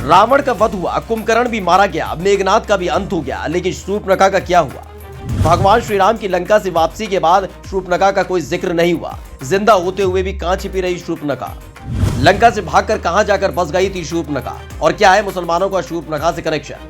रावण का वध हुआ, कुंभकर्ण भी मारा गया, मेघनाद का भी अंत हो गया, लेकिन शूर्पणखा का क्या हुआ? भगवान श्री राम की लंका से वापसी के बाद शूर्पणखा का कोई जिक्र नहीं हुआ। जिंदा होते हुए भी कहां छिपी रही शूर्पणखा? लंका से भागकर कहां जाकर बस गई थी शूर्पणखा? और क्या है मुसलमानों का शूर्पणखा से कनेक्शन?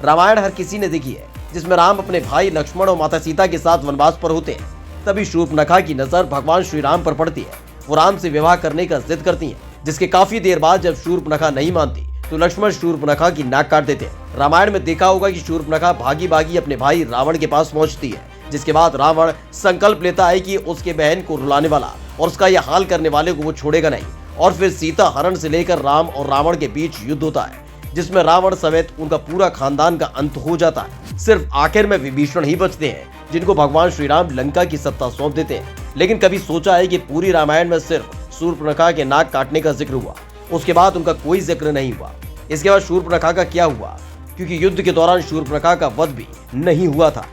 रामायण हर किसी ने देखी है, जिसमें राम अपने भाई लक्ष्मण और माता सीता के साथ वनवास पर होते हैं। तभी शूर्पणखा की नजर भगवान श्री राम पर पड़ती है। वो राम से विवाह करने का जिद करती है, जिसके काफी देर बाद जब शूर्पणखा नहीं मानती तो लक्ष्मण शूर्पणखा की नाक काट देते हैं। रामायण में देखा होगा कि शूर्पणखा भागी भागी अपने भाई रावण के पास पहुंचती है, जिसके बाद रावण संकल्प लेता है कि उसके बहन को रुलाने वाला और उसका यह हाल करने वाले को वो छोड़ेगा नहीं। और फिर सीता हरण से लेकर राम और रावण के बीच युद्ध होता है, जिसमें रावण समेत उनका पूरा खानदान का अंत हो जाता है। सिर्फ आखिर में विभीषण ही बचते हैं, जिनको भगवान श्री राम लंका की सत्ता सौंप देते हैं। लेकिन कभी सोचा है कि पूरी रामायण में सिर्फ शूर्पणखा के नाक काटने का जिक्र हुआ, उसके बाद उनका कोई जिक्र नहीं हुआ। इसके बाद शूर्पणखा का क्या हुआ? क्योंकि युद्ध के दौरान शूर्पणखा का वध भी नहीं हुआ था।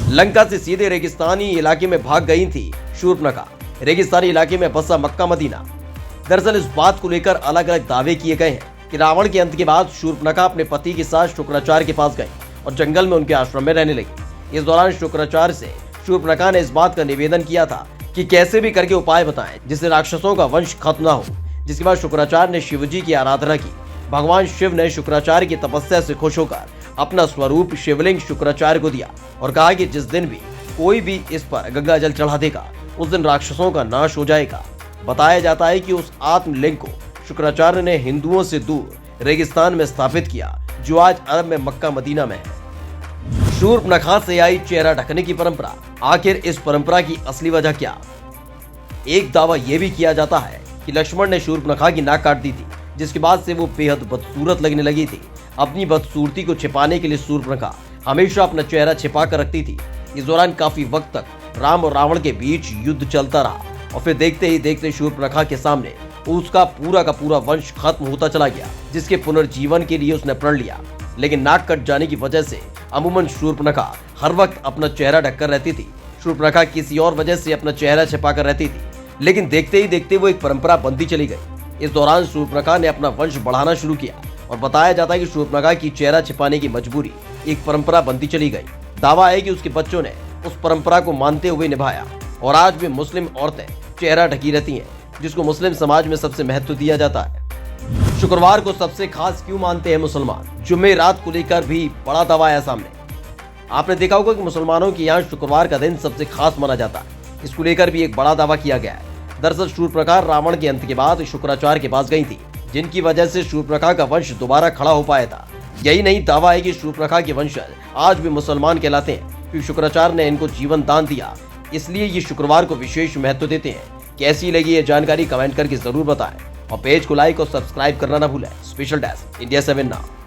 लंका से सीधे रेगिस्तानी इलाके में भाग गई थी शूर्पणखा। रेगिस्तानी इलाके में बसा मक्का मदीना। दरअसल इस बात को लेकर अलग अलग दावे किए गए हैं कि रावण के अंत के बाद शूर्पणखा अपने पति के साथ शुक्राचार्य के पास गई और जंगल में उनके आश्रम में रहने लगी। इस दौरान शुक्राचार्य से शूर्पणखा ने इस बात का निवेदन किया था कि कैसे भी करके उपाय बताएं जिससे राक्षसों का वंश खत्म न हो। जिसके बाद शुक्राचार्य ने शिवजी की आराधना की। भगवान शिव ने शुक्राचार्य की तपस्या से खुश होकर अपना स्वरूप शिवलिंग शुक्राचार्य को दिया और कहा कि जिस दिन भी कोई भी इस पर गंगा जल चढ़ा देगा उस दिन राक्षसों का नाश हो जाएगा। बताया जाता है कि उस आत्मलिंग को शुक्राचार्य ने हिंदुओं से दूर रेगिस्तान में स्थापित किया, जो आज अरब में मक्का मदीना में है। शूर्पणखा से आई चेहरा ढकने की परंपरा। आखिर इस परंपरा की असली वजह क्या? एक दावा यह भी किया जाता है कि लक्ष्मण ने शूर्पणखा की नाक काट दी थी, जिसके बाद से वो बेहद बदसूरत लगने लगी थी। अपनी बदसूरती को छिपाने के लिए शूर्पणखा हमेशा अपना चेहरा छिपा कर रखती थी। इस दौरान काफी वक्त तक राम और रावण के बीच युद्ध चलता रहा और फिर देखते ही देखते शूर्पणखा के सामने उसका पूरा का पूरा वंश खत्म होता चला गया, जिसके पुनर्जीवन के लिए उसने प्रण लिया। लेकिन नाक कट जाने की वजह से अमूमन शूर्पणखा हर वक्त अपना चेहरा ढककर रहती थी। शूर्पणखा किसी और वजह से अपना चेहरा छिपा कर रहती थी, लेकिन देखते ही देखते वो एक परंपरा बनती चली गई। इस दौरान शूर्पणखा ने अपना वंश बढ़ाना शुरू किया और बताया जाता है कि शूर्पणखा की चेहरा छिपाने की मजबूरी एक परंपरा बनती चली गई। दावा है कि उसके बच्चों ने उस परंपरा को मानते हुए निभाया और आज भी मुस्लिम औरतें चेहरा ढकी रहती हैं, जिसको मुस्लिम समाज में सबसे महत्व दिया जाता है। शुक्रवार को सबसे खास क्यों मानते हैं मुसलमान? जुमेरात को लेकर भी बड़ा दावा आया सामने। आपने देखा होगा कि मुसलमानों के यहाँ शुक्रवार का दिन सबसे खास माना जाता है। इसको लेकर भी एक बड़ा दावा किया गया है। दरअसल शूर्पणखा रावण के अंत के बाद शुक्राचार्य के पास गई थी, जिनकी वजह से शूर्पणखा का वंश दोबारा खड़ा हो पाया था। यही नहीं, दावा है कि शूर्पणखा के वंशज आज भी मुसलमान कहलाते हैं, क्योंकि शुक्राचार्य ने इनको जीवन दान दिया। इसलिए ये शुक्रवार को विशेष महत्व देते हैं। कैसी लगी ये जानकारी कमेंट करके जरूर बताएं और पेज को लाइक और सब्सक्राइब करना ना भूलें। Special desk India 7 now.